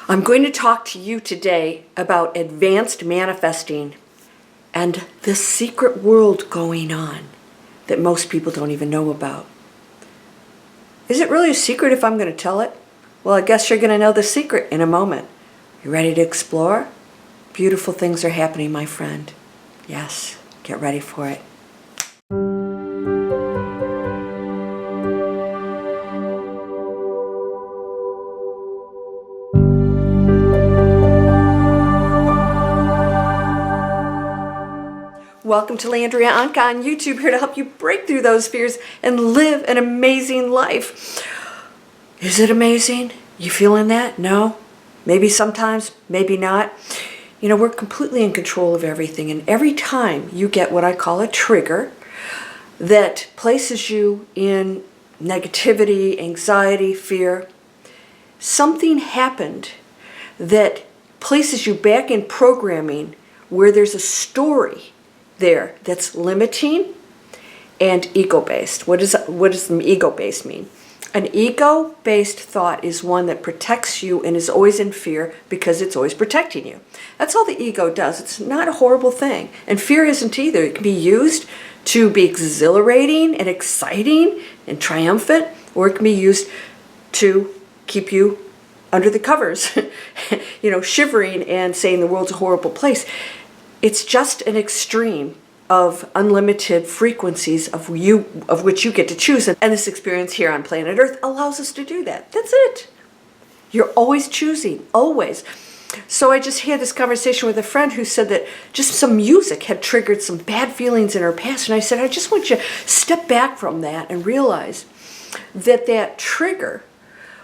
I'm going to talk to you today about advanced manifesting and the secret world going on that most people don't even know about. Is it really a secret if I'm going to tell it? Well, I guess you're going to know the secret in a moment. You ready to explore? Beautiful things are happening, my friend. Yes, get ready for it. Welcome to Landria Onkka on YouTube, here to help you break through those fears and live an amazing life. Is it amazing? You feeling that? No? Maybe sometimes, maybe not. You know, we're completely in control of everything, and every time you get what I call a trigger that places you in negativity, anxiety, fear, something happened that places you back in programming where there's a story there that's limiting and ego-based. What does ego-based mean? An ego-based thought is one that protects you and is always in fear because it's always protecting you. That's all the ego does. It's not a horrible thing. And fear isn't either. It can be used to be exhilarating and exciting and triumphant, or it can be used to keep you under the covers, shivering and saying the world's a horrible place. It's just an extreme of unlimited frequencies of which you get to choose. And this experience here on planet Earth allows us to do that. That's it. You're always choosing, always. So I just had this conversation with a friend who said that just some music had triggered some bad feelings in her past. And I said, I just want you to step back from that and realize that that trigger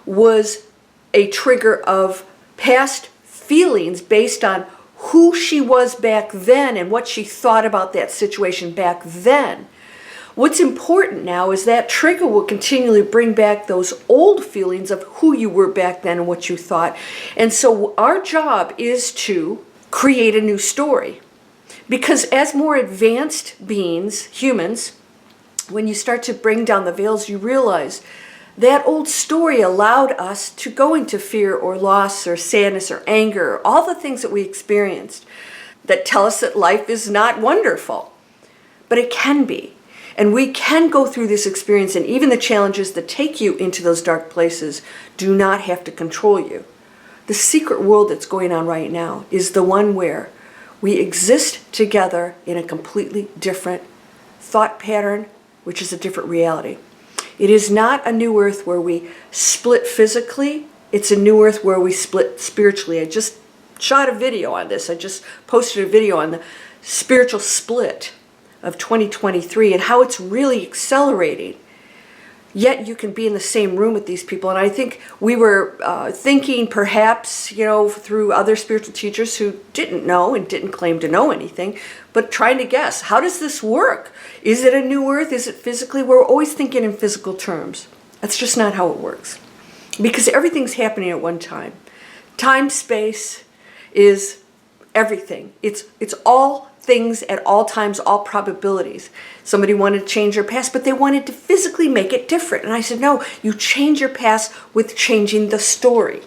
was a trigger of past feelings based on who she was back then and what she thought about that situation back then. What's important now is that trigger will continually bring back those old feelings of who you were back then and what you thought. And so our job is to create a new story. Because as more advanced beings, humans, when you start to bring down the veils, you realize that old story allowed us to go into fear or loss or sadness or anger, all the things that we experienced that tell us that life is not wonderful. But it can be. And we can go through this experience, and even the challenges that take you into those dark places do not have to control you. The secret world that's going on right now is the one where we exist together in a completely different thought pattern, which is a different reality. It is not a new earth where we split physically. It's a new earth where we split spiritually. I just shot a video on this. I just posted a video on the spiritual split of 2023 and how it's really accelerating. Yet you can be in the same room with these people. And I think we were thinking perhaps, through other spiritual teachers who didn't know and didn't claim to know anything, but trying to guess, how does this work? Is it a new earth? Is it physically? We're always thinking in physical terms. That's just not how it works. Because everything's happening at one time. Time, space is everything. It's all things at all times, all probabilities. Somebody wanted to change their past, but they wanted to physically make it different. And I said, no, you change your past with changing the story.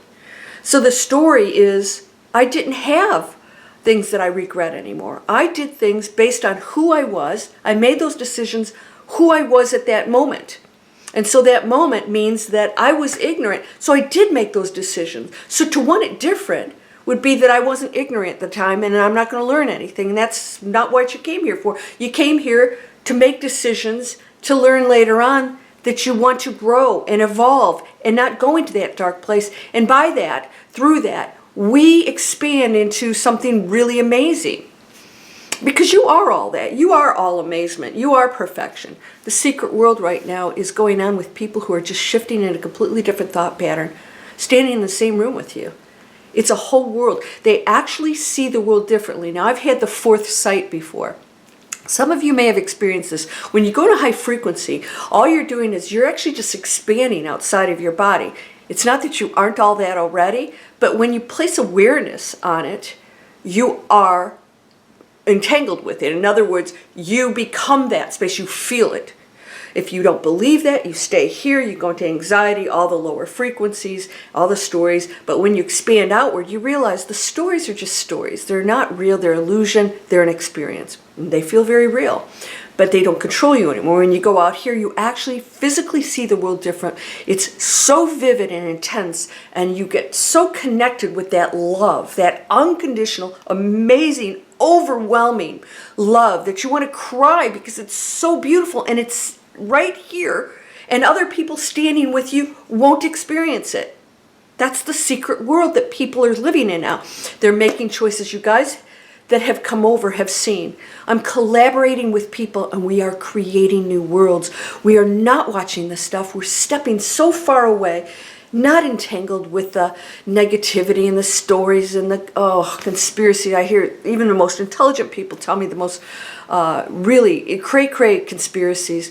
So the story is, I didn't have things that I regret anymore. I did things based on who I was. I made those decisions who I was at that moment. And so that moment means that I was ignorant. So I did make those decisions. So to want it different would be that I wasn't ignorant at the time and I'm not going to learn anything. And that's not what you came here for. You came here to make decisions to learn later on that you want to grow and evolve and not go into that dark place. And by that, through that, we expand into something really amazing. Because you are all that. You are all amazement. You are perfection. The secret world right now is going on with people who are just shifting in a completely different thought pattern, standing in the same room with you. It's a whole world. They actually see the world differently. Now, I've had the fourth sight before. Some of you may have experienced this. When you go to high frequency, all you're doing is you're actually just expanding outside of your body. It's not that you aren't all that already, but when you place awareness on it, you are entangled with it. In other words, you become that space. You feel it. If you don't believe that, you stay here, you go into anxiety, all the lower frequencies, all the stories. But when you expand outward, you realize the stories are just stories. They're not real, they're illusion, they're an experience. And they feel very real, but they don't control you anymore. When you go out here, you actually physically see the world different. It's so vivid and intense, and you get so connected with that love, that unconditional, amazing, overwhelming love that you want to cry because it's so beautiful and it's right here, and other people standing with you won't experience it. That's the secret world that people are living in now. They're making choices. You guys that have come over have seen. I'm collaborating with people and we are creating new worlds. We are not watching this stuff. We're stepping so far away, not entangled with the negativity and the stories and the conspiracy. I hear even the most intelligent people tell me the most really cray-cray conspiracies.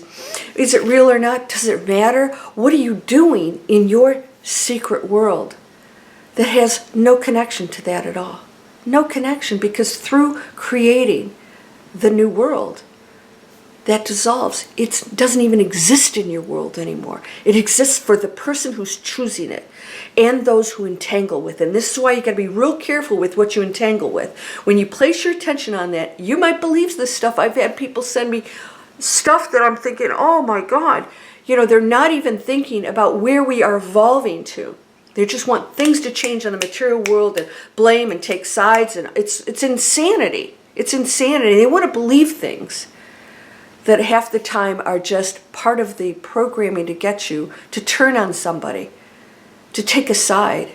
Is it real or not? Does it matter? What are you doing in your secret world that has no connection to that at all? No connection, because through creating the new world, that dissolves. It doesn't even exist in your world anymore. It exists for the person who's choosing it and those who entangle with it. And this is why you got to be real careful with what you entangle with. When you place your attention on that, you might believe this stuff. I've had people send me stuff that I'm thinking, oh my God, they're not even thinking about where we are evolving to. They just want things to change on the material world and blame and take sides. And it's insanity. It's insanity. They want to believe things that half the time are just part of the programming to get you to turn on somebody, to take a side.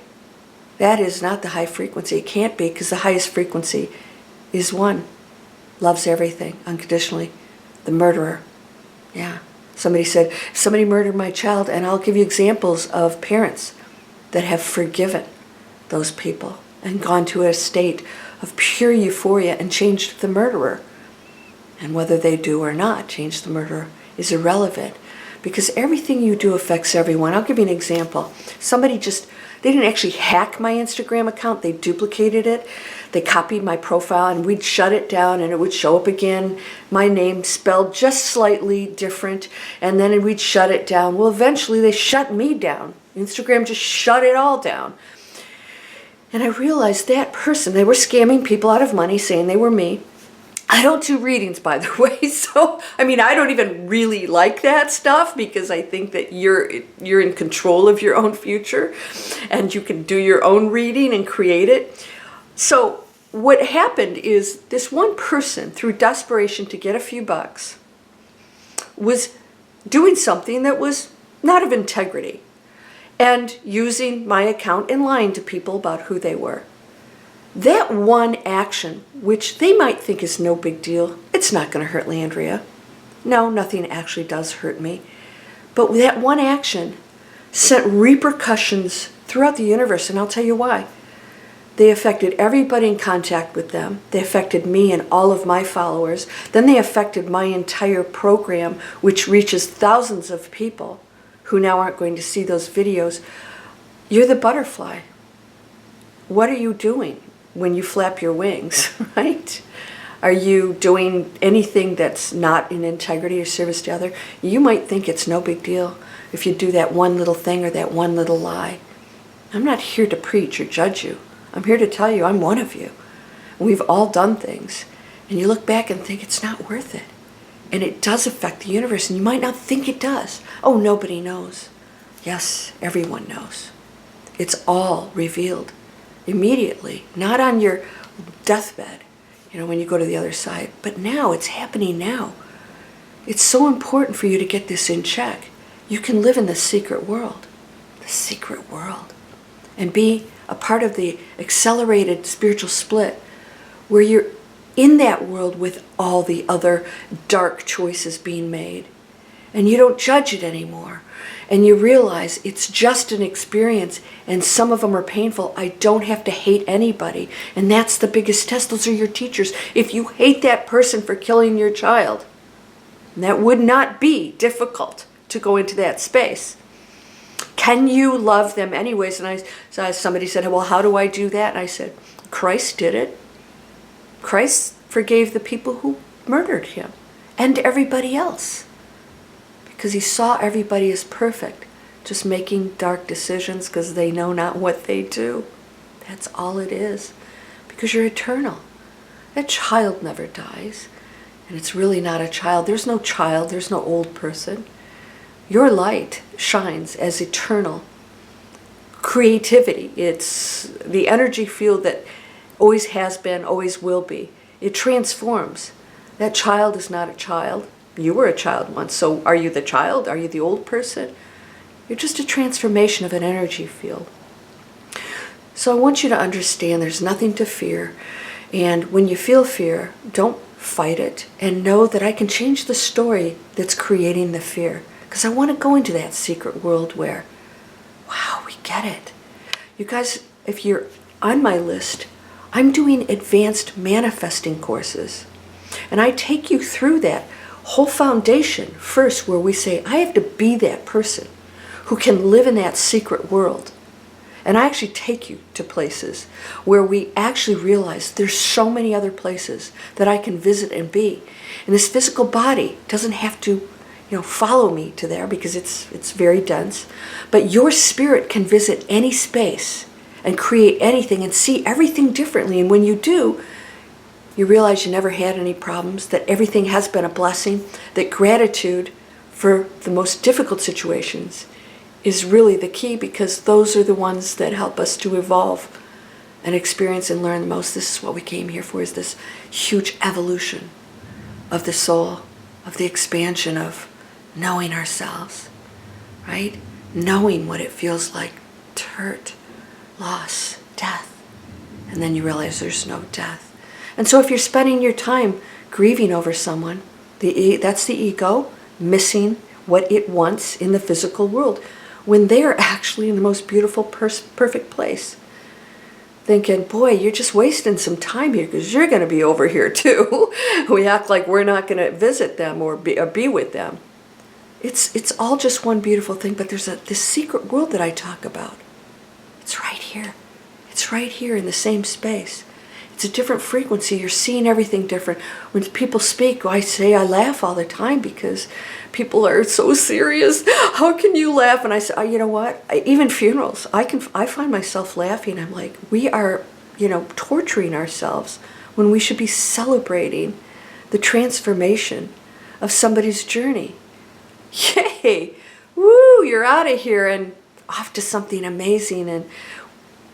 That is not the high frequency. It can't be, because the highest frequency is one. Loves everything unconditionally. The murderer. Yeah. Somebody said, somebody murdered my child, and I'll give you examples of parents that have forgiven those people and gone to a state of pure euphoria and changed the murderer. And whether they do or not change the murderer is irrelevant, because everything you do affects everyone. I'll give you an example. Somebody they didn't actually hack my Instagram account. They duplicated it. They copied my profile, and we'd shut it down, and it would show up again, my name spelled just slightly different, and then we'd shut it down. Well, eventually they shut me down. Instagram just shut it all down. And I realized that person, they were scamming people out of money, saying they were me. I don't do readings, by the way, so, I don't even really like that stuff, because I think that you're in control of your own future, and you can do your own reading and create it. So what happened is this one person, through desperation to get a few bucks, was doing something that was not of integrity, and using my account and lying to people about who they were. That one action, which they might think is no big deal, it's not going to hurt Landria. No, nothing actually does hurt me. But that one action sent repercussions throughout the universe, and I'll tell you why. They affected everybody in contact with them. They affected me and all of my followers. Then they affected my entire program, which reaches thousands of people who now aren't going to see those videos. You're the butterfly. What are you doing when you flap your wings, right? Are you doing anything that's not in integrity or service to other? You might think it's no big deal if you do that one little thing or that one little lie. I'm not here to preach or judge you. I'm here to tell you I'm one of you. We've all done things. And you look back and think it's not worth it. And it does affect the universe, and you might not think it does. Oh, nobody knows. Yes, everyone knows. It's all revealed immediately, not on your deathbed, when you go to the other side. But now, it's happening now. It's so important for you to get this in check. You can live in the secret world, and be a part of the accelerated spiritual split, where you're in that world with all the other dark choices being made. And you don't judge it anymore. And you realize it's just an experience, and some of them are painful. I don't have to hate anybody. And that's the biggest test. Those are your teachers. If you hate that person for killing your child, that would not be difficult to go into that space. Can you love them anyways? And somebody said, well, how do I do that? And I said, Christ did it. Christ forgave the people who murdered him and everybody else. because he saw everybody as perfect, just making dark decisions because they know not what they do. That's all it is. Because you're eternal. A child never dies. And it's really not a child. There's no child. There's no old person. Your light shines as eternal creativity. It's the energy field that always has been, always will be. It transforms. That child is not a child. You were a child once, so are you the child? Are you the old person? You're just a transformation of an energy field. So I want you to understand there's nothing to fear. And when you feel fear, don't fight it. And know that I can change the story that's creating the fear. Because I want to go into that secret world where, wow, we get it. You guys, if you're on my list, I'm doing advanced manifesting courses. And I take you through that whole foundation first, where we say, I have to be that person who can live in that secret world. And I actually take you to places where we actually realize there's so many other places that I can visit and be. And this physical body doesn't have to, follow me to there, because it's very dense. But your spirit can visit any space and create anything and see everything differently. And when you do, you realize you never had any problems, that everything has been a blessing, that gratitude for the most difficult situations is really the key, because those are the ones that help us to evolve and experience and learn the most. This is what we came here for, is this huge evolution of the soul, of the expansion of knowing ourselves, right? Knowing what it feels like to hurt, loss, death. And then you realize there's no death. And so if you're spending your time grieving over someone, that's the ego missing what it wants in the physical world, when they're actually in the most beautiful, perfect place. Thinking, boy, you're just wasting some time here because you're going to be over here too. We act like we're not going to visit them or be with them. It's all just one beautiful thing, but there's this secret world that I talk about. It's right here. It's right here in the same space. It's a different frequency. You're seeing everything different. When people speak, I say I laugh all the time because people are so serious. How can you laugh? And I say, you know what? Even funerals, I find myself laughing. I'm like, we are, torturing ourselves when we should be celebrating the transformation of somebody's journey. Yay! Woo! You're out of here and off to something amazing. And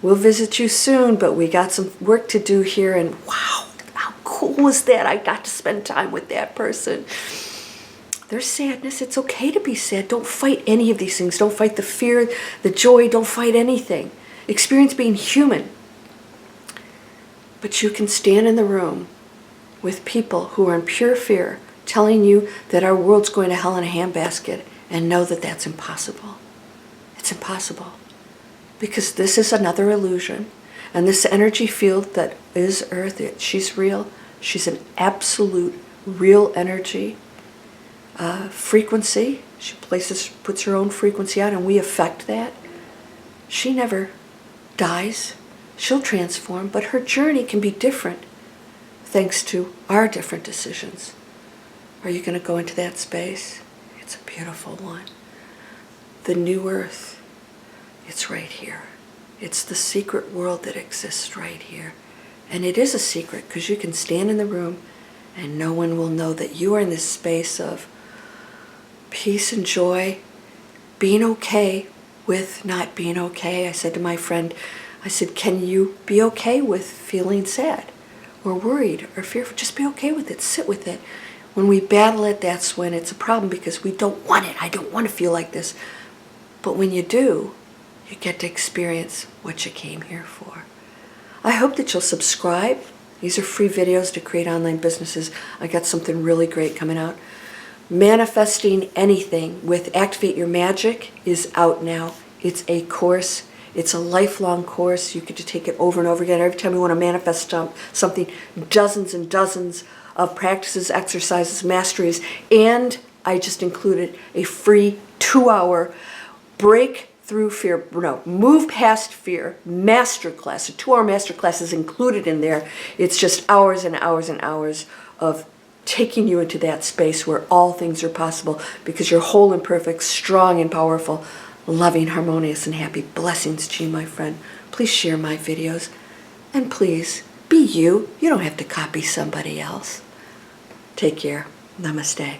we'll visit you soon, but we got some work to do here. And wow, how cool was that? I got to spend time with that person. There's sadness. It's okay to be sad. Don't fight any of these things. Don't fight the fear, the joy. Don't fight anything. Experience being human. But you can stand in the room with people who are in pure fear, telling you that our world's going to hell in a handbasket, and know that that's impossible. It's impossible. Because this is another illusion. And this energy field that is Earth, she's real. She's an absolute real energy frequency. She puts her own frequency out, and we affect that. She never dies. She'll transform, but her journey can be different thanks to our different decisions. Are you going to go into that space? It's a beautiful one. The new Earth. It's right here. It's the secret world that exists right here. And it is a secret because you can stand in the room and no one will know that you are in this space of peace and joy, being okay with not being okay. I said to my friend, I said, can you be okay with feeling sad or worried or fearful? Just be okay with it. Sit with it. When we battle it, that's when it's a problem because we don't want it. I don't want to feel like this. But when you do, you get to experience what you came here for. I hope that you'll subscribe. These are free videos to create online businesses. I got something really great coming out. Manifesting Anything with Activate Your Magic is out now. It's a course. It's a lifelong course. You get to take it over and over again. Every time you want to manifest something, dozens and dozens of practices, exercises, masteries, and I just included a free 2-hour Move Past Fear masterclass. A 2-hour masterclass is included in there. It's just hours and hours and hours of taking you into that space where all things are possible because you're whole and perfect, strong and powerful, loving, harmonious, and happy. Blessings to you, my friend. Please share my videos. And please, be you. You don't have to copy somebody else. Take care. Namaste.